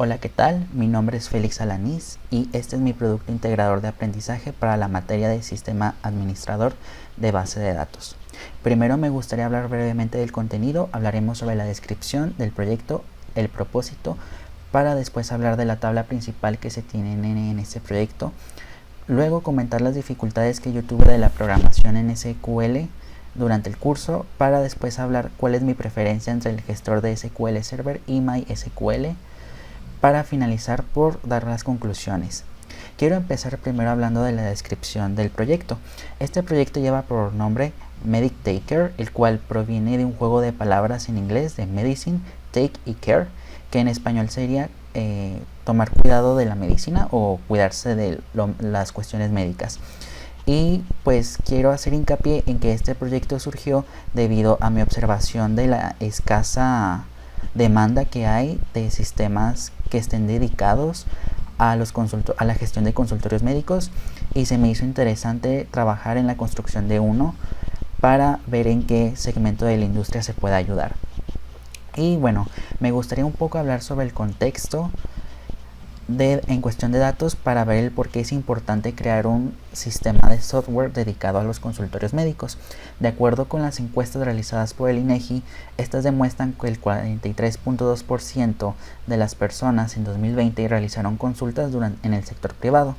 Hola, ¿qué tal? Mi nombre es Félix Alanís y este es mi producto integrador de aprendizaje para la materia de Sistema Administrador de Base de Datos. Primero me gustaría hablar brevemente del contenido, hablaremos sobre la descripción del proyecto, el propósito, para después hablar de la tabla principal que se tiene en este proyecto. Luego comentar las dificultades que yo tuve de la programación en SQL durante el curso, para después hablar cuál es mi preferencia entre el gestor de SQL Server y MySQL, para finalizar por dar las conclusiones. Quiero empezar primero hablando de la descripción del proyecto. Este proyecto lleva por nombre Medic Take Care, el cual proviene de un juego de palabras en inglés de medicine, take y care, que en español sería tomar cuidado de la medicina o cuidarse de las cuestiones médicas. Y pues quiero hacer hincapié en que este proyecto surgió debido a mi observación de la escasa demanda que hay de sistemas que estén dedicados a la gestión de consultorios médicos, y se me hizo interesante trabajar en la construcción de uno para ver en qué segmento de la industria se puede ayudar. Y bueno, me gustaría un poco hablar sobre el contexto en cuestión de datos para ver el por qué es importante crear un sistema de software dedicado a los consultorios médicos. De acuerdo con las encuestas realizadas por el INEGI, estas demuestran que el 43.2% de las personas en 2020 realizaron consultas en el sector privado.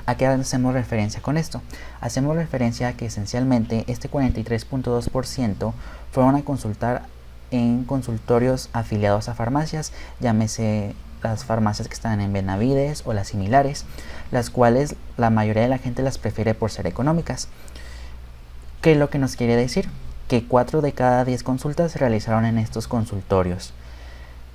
¿A qué hacemos referencia con esto? Hacemos referencia a que esencialmente este 43.2% fueron a consultar en consultorios afiliados a farmacias, llámese las farmacias que están en Benavides o las similares, las cuales la mayoría de la gente las prefiere por ser económicas. ¿Qué es lo que nos quiere decir? Que 4 de cada 10 consultas se realizaron en estos consultorios.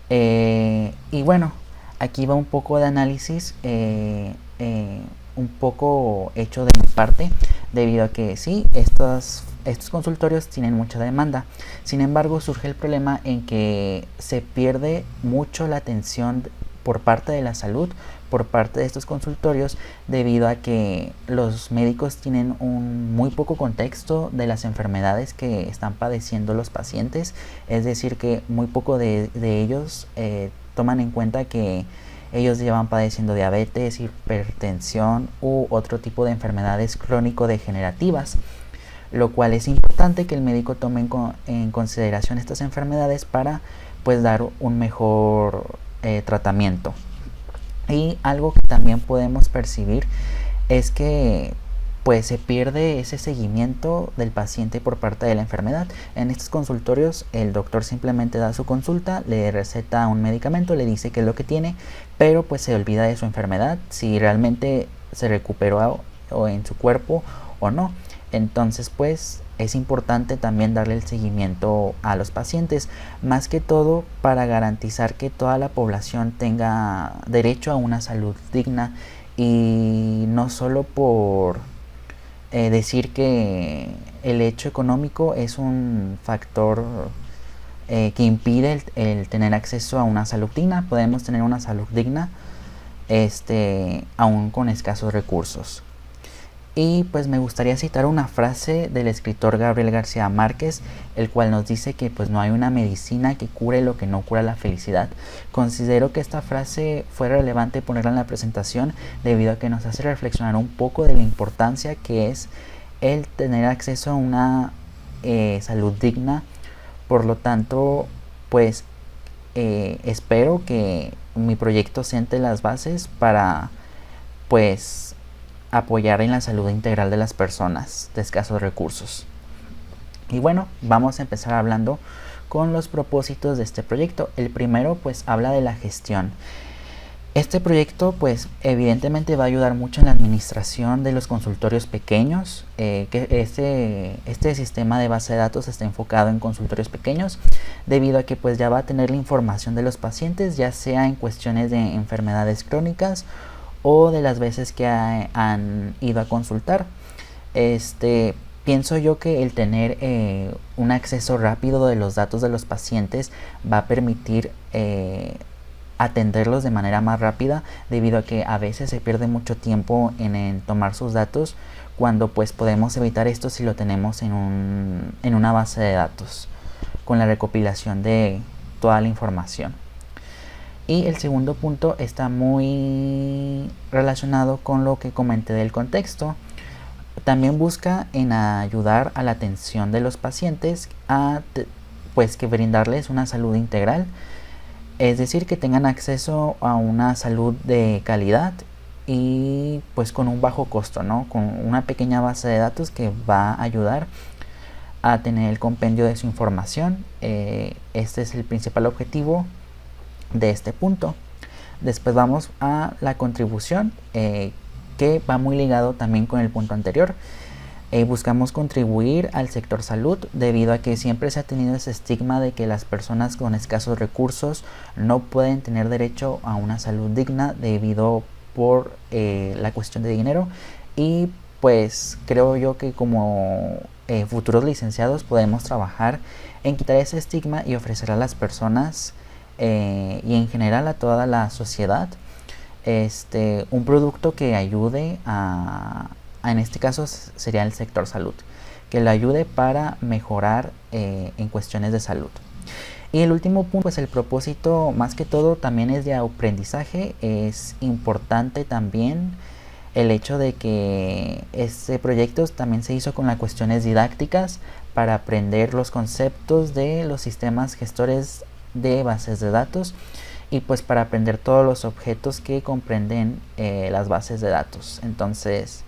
Y bueno, aquí va un poco de análisis, un poco hecho de mi parte, debido a que sí, estos consultorios tienen mucha demanda. Sin embargo, surge el problema en que se pierde mucho la atención por parte de la salud, por parte de estos consultorios, debido a que los médicos tienen un muy poco contexto de las enfermedades que están padeciendo los pacientes. Es decir, que muy poco de ellos toman en cuenta que ellos llevan padeciendo diabetes, hipertensión u otro tipo de enfermedades crónico-degenerativas, lo cual es importante que el médico tome en consideración estas enfermedades para pues dar un mejor tratamiento. Y algo que también podemos percibir es que pues se pierde ese seguimiento del paciente por parte de la enfermedad. En estos consultorios el doctor simplemente da su consulta, le receta un medicamento, le dice qué es lo que tiene, pero pues se olvida de su enfermedad, si realmente se recuperó o en su cuerpo o no. Entonces pues es importante también darle el seguimiento a los pacientes, más que todo para garantizar que toda la población tenga derecho a una salud digna, y no solo por decir que el hecho económico es un factor que impide el tener acceso a una salud digna. Podemos tener una salud digna aún con escasos recursos. Y pues me gustaría citar una frase del escritor Gabriel García Márquez, el cual nos dice que pues no hay una medicina que cure lo que no cura la felicidad. Considero que esta frase fue relevante ponerla en la presentación debido a que nos hace reflexionar un poco de la importancia que es el tener acceso a una salud digna. Por lo tanto, pues espero que mi proyecto siente las bases para pues apoyar en la salud integral de las personas de escasos recursos. Y bueno, vamos a empezar hablando con los propósitos de este proyecto. El primero pues habla de la gestión. Este proyecto pues evidentemente va a ayudar mucho en la administración de los consultorios pequeños, que este sistema de base de datos está enfocado en consultorios pequeños, debido a que pues ya va a tener la información de los pacientes, ya sea en cuestiones de enfermedades crónicas o de las veces que han ido a consultar. Pienso yo que el tener un acceso rápido de los datos de los pacientes va a permitir atenderlos de manera más rápida, debido a que a veces se pierde mucho tiempo en tomar sus datos, cuando pues podemos evitar esto si lo tenemos en una base de datos con la recopilación de toda la información. Y el segundo punto está muy relacionado con lo que comenté del contexto. También busca en ayudar a la atención de los pacientes a pues que brindarles una salud integral, es decir, que tengan acceso a una salud de calidad y pues con un bajo costo, ¿no? Con una pequeña base de datos que va a ayudar a tener el compendio de su información. Este es el principal objetivo de este punto. Después vamos a la contribución, que va muy ligado también con el punto anterior. Buscamos contribuir al sector salud debido a que siempre se ha tenido ese estigma de que las personas con escasos recursos no pueden tener derecho a una salud digna debido por la cuestión de dinero, y pues creo yo que como futuros licenciados podemos trabajar en quitar ese estigma y ofrecer a las personas y en general a toda la sociedad un producto que ayude en este caso sería el sector salud, que le ayude para mejorar en cuestiones de salud. Y el último punto, pues el propósito más que todo también es de aprendizaje. Es importante también el hecho de que este proyecto también se hizo con las cuestiones didácticas para aprender los conceptos de los sistemas gestores de bases de datos y pues para aprender todos los objetos que comprenden las bases de datos. Entonces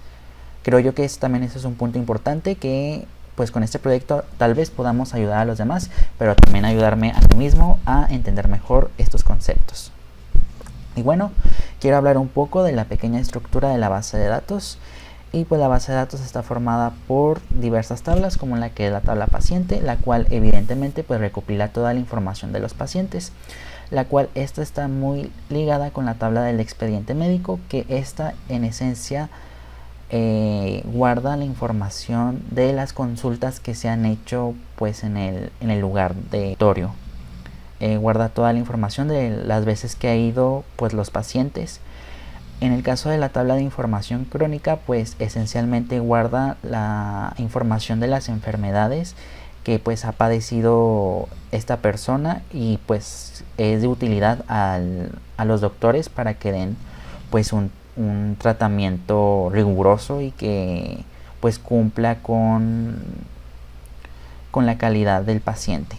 creo yo que también ese es un punto importante, que pues con este proyecto tal vez podamos ayudar a los demás, pero también ayudarme a mí mismo a entender mejor estos conceptos. Y bueno, quiero hablar un poco de la pequeña estructura de la base de datos. Y pues la base de datos está formada por diversas tablas, como la que es la tabla paciente, la cual evidentemente pues recopila toda la información de los pacientes, la cual esta está muy ligada con la tabla del expediente médico, que esta en esencia guarda la información de las consultas que se han hecho pues en el lugar de consultorio. Guarda toda la información de las veces que ha ido pues los pacientes. En el caso de la tabla de información crónica, pues esencialmente guarda la información de las enfermedades que pues ha padecido esta persona, y pues es de utilidad a los doctores para que den pues un tratamiento riguroso y que pues cumpla con la calidad del paciente.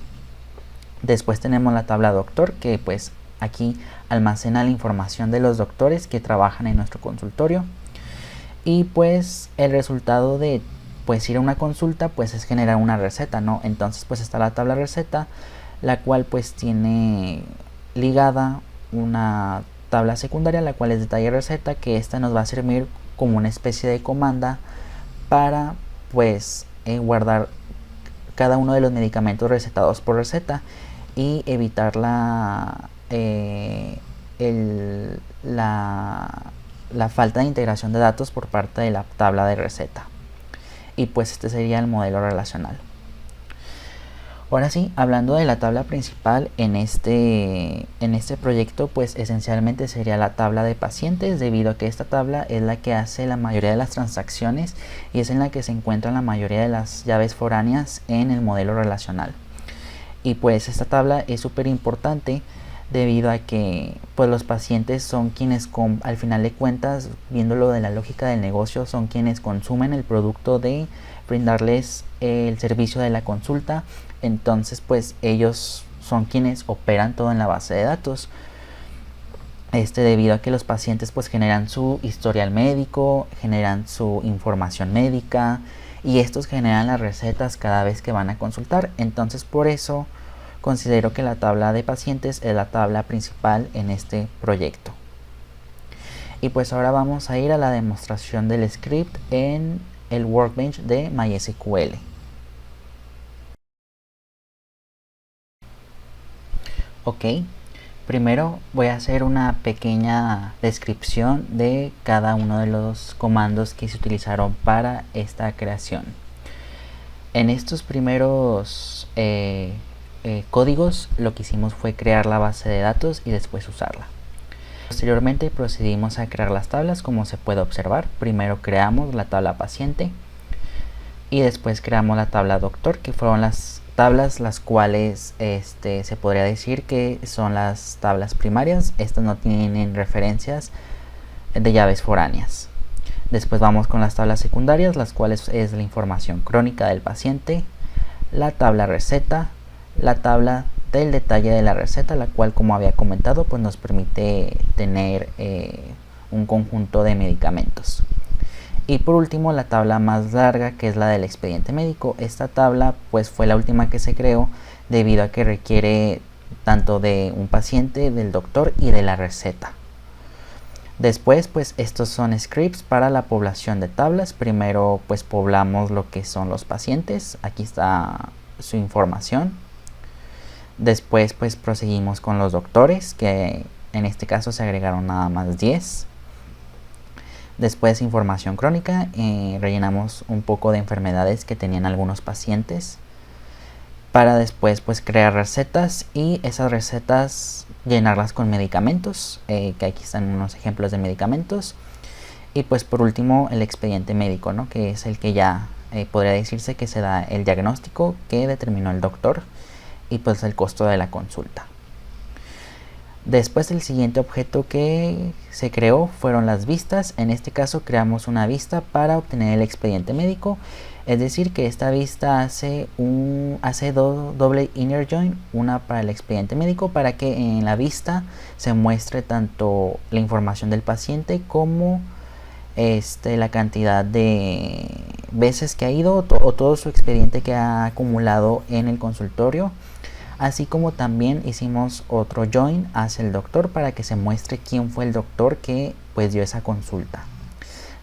Después tenemos la tabla doctor, que pues aquí almacena la información de los doctores que trabajan en nuestro consultorio, y pues el resultado de pues ir a una consulta pues es generar una receta, ¿no? Entonces pues está la tabla receta, la cual pues tiene ligada una tabla secundaria, la cual es detalle receta, que esta nos va a servir como una especie de comanda para pues guardar cada uno de los medicamentos recetados por receta y evitar la falta de integración de datos por parte de la tabla de receta. Y pues este sería el modelo relacional. Ahora sí, hablando de la tabla principal en este proyecto, pues esencialmente sería la tabla de pacientes, debido a que esta tabla es la que hace la mayoría de las transacciones y es en la que se encuentran la mayoría de las llaves foráneas en el modelo relacional. Y pues esta tabla es súper importante debido a que pues los pacientes son quienes al final de cuentas, viéndolo de la lógica del negocio, son quienes consumen el producto de brindarles el servicio de la consulta. Entonces pues ellos son quienes operan todo en la base de datos, debido a que los pacientes pues generan su historial médico, generan su información médica y estos generan las recetas cada vez que van a consultar. Entonces por eso considero que la tabla de pacientes es la tabla principal en este proyecto. Y pues ahora vamos a ir a la demostración del script en el Workbench de MySQL. Ok, primero voy a hacer una pequeña descripción de cada uno de los comandos que se utilizaron para esta creación. En estos primeros códigos lo que hicimos fue crear la base de datos y después usarla. Posteriormente procedimos a crear las tablas, como se puede observar. Primero creamos la tabla paciente y después creamos la tabla doctor, que fueron las tablas, las cuales se podría decir que son las tablas primarias. Estas no tienen referencias de llaves foráneas. Después vamos con las tablas secundarias, las cuales es la información crónica del paciente, la tabla receta, la tabla del detalle de la receta, la cual, como había comentado, pues nos permite tener un conjunto de medicamentos. Y por último, la tabla más larga, que es la del expediente médico. Esta tabla pues fue la última que se creó debido a que requiere tanto de un paciente, del doctor y de la receta. Después, pues estos son scripts para la población de tablas. Primero pues poblamos lo que son los pacientes. Aquí está su información. Después pues proseguimos con los doctores, que en este caso se agregaron nada más 10. Después información crónica, rellenamos un poco de enfermedades que tenían algunos pacientes, para después pues crear recetas y esas recetas llenarlas con medicamentos, que aquí están unos ejemplos de medicamentos. Y pues por último el expediente médico, ¿no? Que es el que ya podría decirse que se da el diagnóstico que determinó el doctor y pues el costo de la consulta. Después el siguiente objeto que se creó fueron las vistas. En este caso creamos una vista para obtener el expediente médico, es decir que esta vista hace doble inner join, una para el expediente médico, para que en la vista se muestre tanto la información del paciente como la cantidad de veces que ha ido o todo su expediente que ha acumulado en el consultorio. Así como también hicimos otro join hacia el doctor para que se muestre quién fue el doctor que pues dio esa consulta.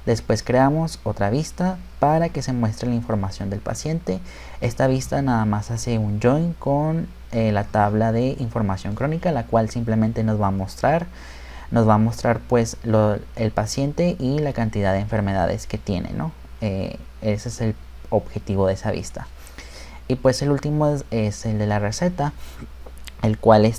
Después creamos otra vista para que se muestre la información del paciente. Esta vista nada más hace un join con la tabla de información crónica, la cual simplemente nos va a mostrar pues el paciente y la cantidad de enfermedades que tiene, ¿no? Ese es el objetivo de esa vista. Y pues el último es el de la receta, el cual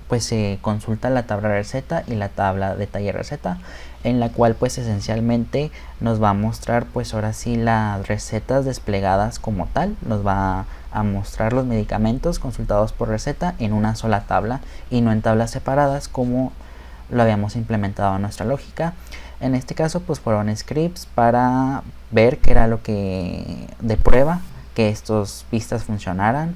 pues se consulta la tabla receta y la tabla detalle receta, en la cual pues esencialmente nos va a mostrar pues ahora sí las recetas desplegadas como tal. Nos va a mostrar los medicamentos consultados por receta en una sola tabla y no en tablas separadas como lo habíamos implementado en nuestra lógica. En este caso pues fueron scripts para ver qué era lo que de prueba, que estos vistas funcionaran.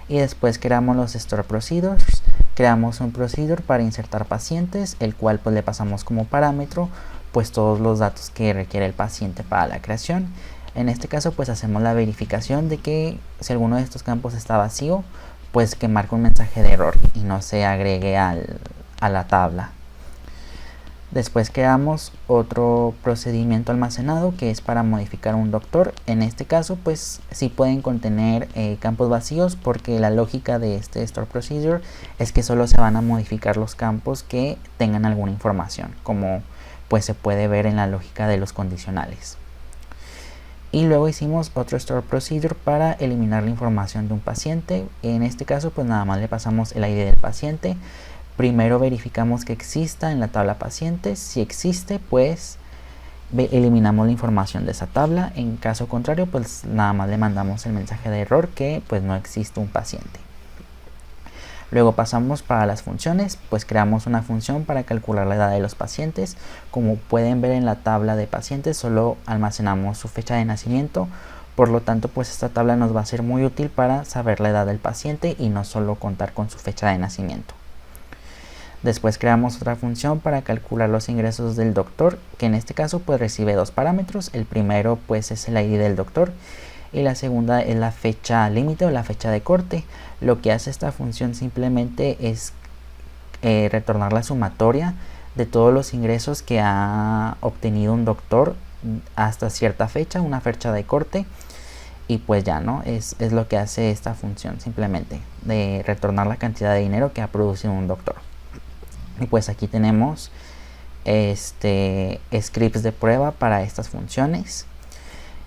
Y después creamos los store procedures. Creamos un procedure para insertar pacientes, el cual pues le pasamos como parámetro pues todos los datos que requiere el paciente para la creación. En este caso pues hacemos la verificación de que si alguno de estos campos está vacío, pues que marque un mensaje de error y no se agregue a la tabla. Después creamos otro procedimiento almacenado que es para modificar un doctor. En este caso pues sí pueden contener campos vacíos, porque la lógica de este store procedure es que solo se van a modificar los campos que tengan alguna información, como pues se puede ver en la lógica de los condicionales. Y luego hicimos otro store procedure para eliminar la información de un paciente. En este caso pues nada más le pasamos el ID del paciente. Primero verificamos que exista en la tabla pacientes. Si existe, pues eliminamos la información de esa tabla. En caso contrario, pues nada más le mandamos el mensaje de error que pues no existe un paciente. Luego pasamos para las funciones, pues creamos una función para calcular la edad de los pacientes. Como pueden ver en la tabla de pacientes, solo almacenamos su fecha de nacimiento. Por lo tanto, pues esta tabla nos va a ser muy útil para saber la edad del paciente y no solo contar con su fecha de nacimiento. Después creamos otra función para calcular los ingresos del doctor, que en este caso pues recibe dos parámetros. El primero pues es el ID del doctor y la segunda es la fecha límite o la fecha de corte. Lo que hace esta función simplemente es retornar la sumatoria de todos los ingresos que ha obtenido un doctor hasta cierta fecha, una fecha de corte. Y pues ya, ¿no? Es lo que hace esta función, simplemente de retornar la cantidad de dinero que ha producido un doctor. Y pues aquí tenemos scripts de prueba para estas funciones.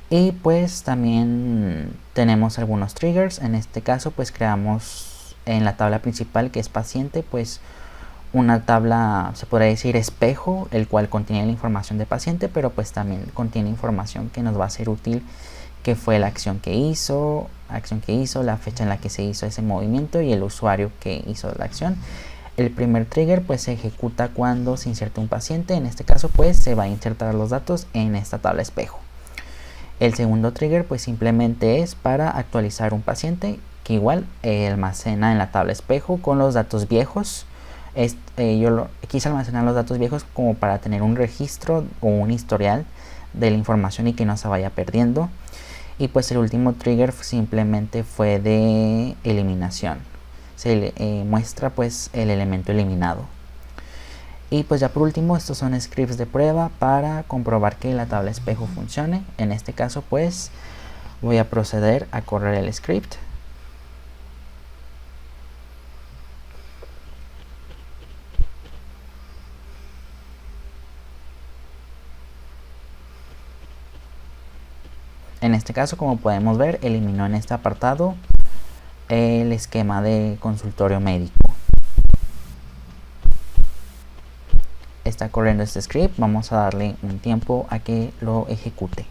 Y pues también tenemos algunos triggers. En este caso pues creamos en la tabla principal, que es paciente, pues una tabla, se podría decir espejo, el cual contiene la información de paciente, pero pues también contiene información que nos va a ser útil que fue la acción que hizo, la fecha en la que se hizo ese movimiento y el usuario que hizo la acción. El primer trigger pues se ejecuta cuando se inserta un paciente, en este caso pues se va a insertar los datos en esta tabla espejo. El segundo trigger pues simplemente es para actualizar un paciente que igual almacena en la tabla espejo con los datos viejos. Yo quise almacenar los datos viejos como para tener un registro o un historial de la información y que no se vaya perdiendo. Y pues el último trigger simplemente fue de eliminación. Se muestra pues el elemento eliminado. Y pues ya por último, estos son scripts de prueba para comprobar que la tabla espejo funcione. En este caso pues voy a proceder a correr el script. En este caso, como podemos ver, eliminó en este apartado el esquema de consultorio médico. Está corriendo este script, vamos a darle un tiempo a que lo ejecute.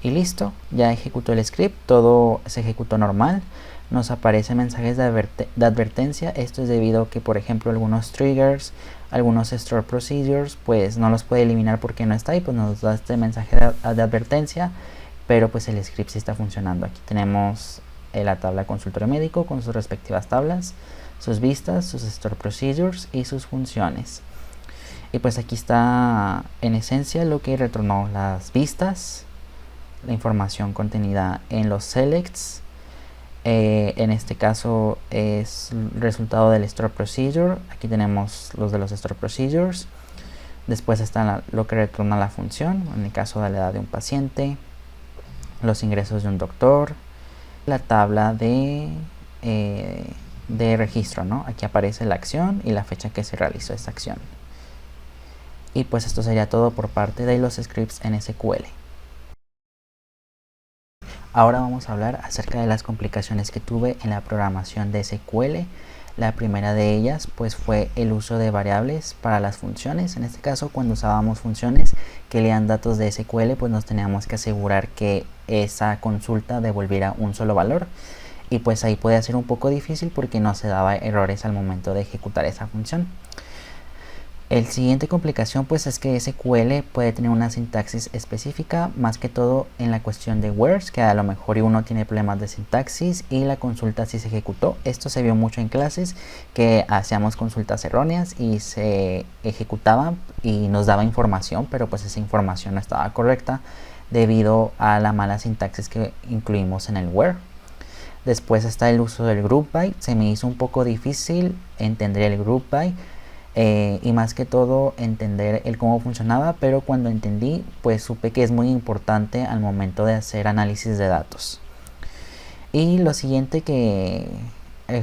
Y listo, ya ejecutó el script, todo se ejecutó normal. Nos aparecen mensajes de advertencia. Esto es debido a que, por ejemplo, algunos triggers, algunos store procedures, pues no los puede eliminar porque no está ahí, pues nos da este mensaje de advertencia, pero pues el script sí está funcionando. Aquí tenemos la tabla consultorio médico con sus respectivas tablas, sus vistas, sus store procedures y sus funciones. Y pues aquí está en esencia lo que retornó: las vistas, la información contenida en los selects. En este caso es el resultado del store procedure. Aquí tenemos los de los store procedures. Después está lo que retorna la función, en el caso de la edad de un paciente, los ingresos de un doctor, la tabla de registro, ¿no? Aquí aparece la acción y la fecha que se realizó esta acción. Y pues esto sería todo por parte de los scripts en SQL. Ahora vamos a hablar acerca de las complicaciones que tuve en la programación de SQL. La primera de ellas pues fue el uso de variables para las funciones. En este caso, cuando usábamos funciones que lean datos de SQL, pues nos teníamos que asegurar que esa consulta devolviera un solo valor. Y pues ahí puede ser un poco difícil porque no se daba errores al momento de ejecutar esa función. El siguiente complicación pues es que SQL puede tener una sintaxis específica, más que todo en la cuestión de wheres, que a lo mejor uno tiene problemas de sintaxis y la consulta sí se ejecutó. Esto se vio mucho en clases, que hacíamos consultas erróneas y se ejecutaban y nos daba información, pero pues esa información no estaba correcta debido a la mala sintaxis que incluimos en el where. Después está el uso del group by. Se me hizo un poco difícil entender el group by. Y más que todo entender el cómo funcionaba, pero cuando entendí pues supe que es muy importante al momento de hacer análisis de datos. Y lo siguiente que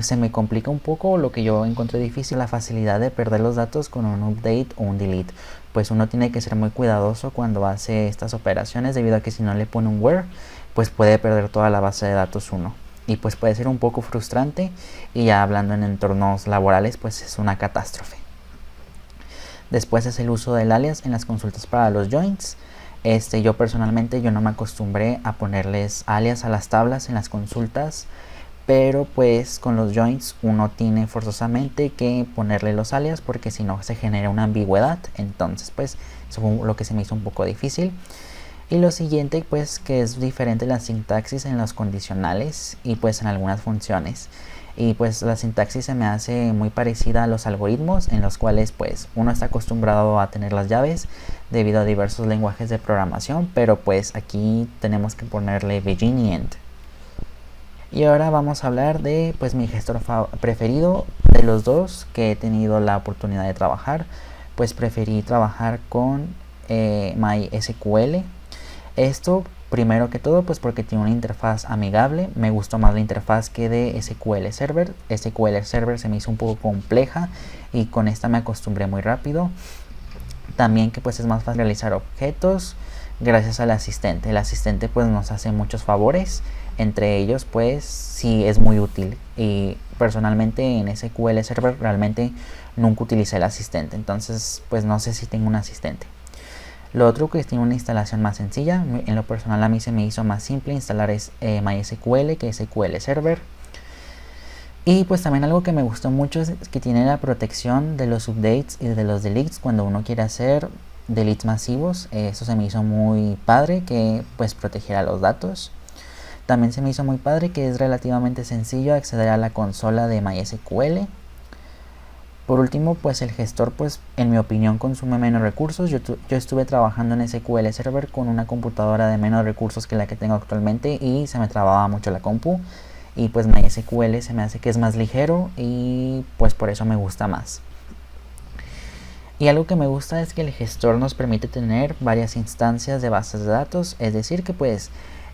se me complica un poco, lo que yo encontré difícil, la facilidad de perder los datos con un update o un delete. Pues uno tiene que ser muy cuidadoso cuando hace estas operaciones, debido a que si no le pone un where pues puede perder toda la base de datos uno. Y pues puede ser un poco frustrante, y ya hablando en entornos laborales pues es una catástrofe. Después es el uso del alias en las consultas para los joins. Yo personalmente no me acostumbré a ponerles alias a las tablas en las consultas, pero pues con los joins uno tiene forzosamente que ponerle los alias porque si no se genera una ambigüedad. Entonces pues eso fue lo que se me hizo un poco difícil. Y lo siguiente pues que es diferente la sintaxis en los condicionales y pues en algunas funciones. Y pues la sintaxis se me hace muy parecida a los algoritmos, en los cuales pues uno está acostumbrado a tener las llaves debido a diversos lenguajes de programación, pero pues aquí tenemos que ponerle begin y end. Y ahora vamos a hablar de pues mi gestor preferido de los dos que he tenido la oportunidad de trabajar. Pues preferí trabajar con MySQL. Esto primero que todo pues porque tiene una interfaz amigable. Me gustó más la interfaz que de SQL Server. SQL Server se me hizo un poco compleja y con esta me acostumbré muy rápido. También que pues es más fácil realizar objetos, gracias al asistente. El asistente pues nos hace muchos favores, entre ellos pues sí es muy útil, y personalmente en SQL Server realmente nunca utilicé el asistente, entonces pues no sé si tengo un asistente. Lo otro que tiene una instalación más sencilla, en lo personal a mí se me hizo más simple instalar MySQL que SQL Server. Y pues también algo que me gustó mucho es que tiene la protección de los updates y de los deletes cuando uno quiere hacer deletes masivos. Eso se me hizo muy padre, que pues protegiera los datos. También se me hizo muy padre que es relativamente sencillo acceder a la consola de MySQL. Por último, pues el gestor, pues en mi opinión consume menos recursos. Yo estuve trabajando en SQL Server con una computadora de menos recursos que la que tengo actualmente y se me trababa mucho la compu. Y pues MySQL se me hace que es más ligero y pues por eso me gusta más. Y algo que me gusta es que el gestor nos permite tener varias instancias de bases de datos, es decir que pues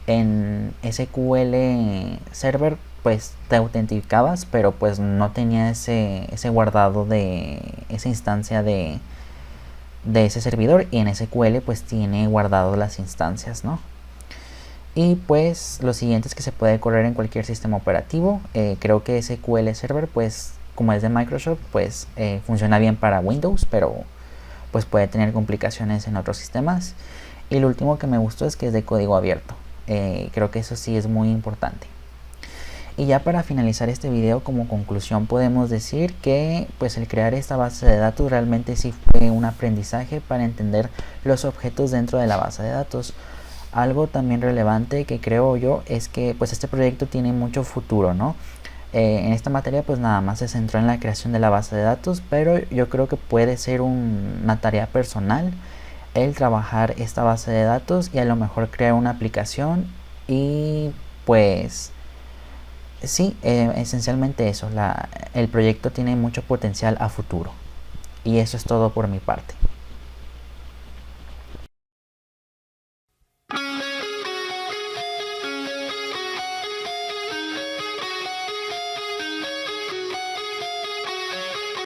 en SQL Server pues te autenticabas, pero pues no tenía ese guardado de esa instancia de ese servidor, y en SQL pues tiene guardado las instancias, ¿no? Y pues lo siguiente es que se puede correr en cualquier sistema operativo. Creo que SQL Server pues como es de Microsoft pues funciona bien para Windows, pero pues puede tener complicaciones en otros sistemas. Y lo último que me gustó es que es de código abierto. Creo que eso sí es muy importante. Y ya para finalizar este video, como conclusión podemos decir que pues el crear esta base de datos realmente sí fue un aprendizaje para entender los objetos dentro de la base de datos. Algo también relevante que creo yo es que pues este proyecto tiene mucho futuro, ¿no? En esta materia pues nada más se centró en la creación de la base de datos, pero yo creo que puede ser una tarea personal el trabajar esta base de datos y a lo mejor crear una aplicación. Y pues sí, esencialmente eso, el proyecto tiene mucho potencial a futuro. Y eso es todo por mi parte.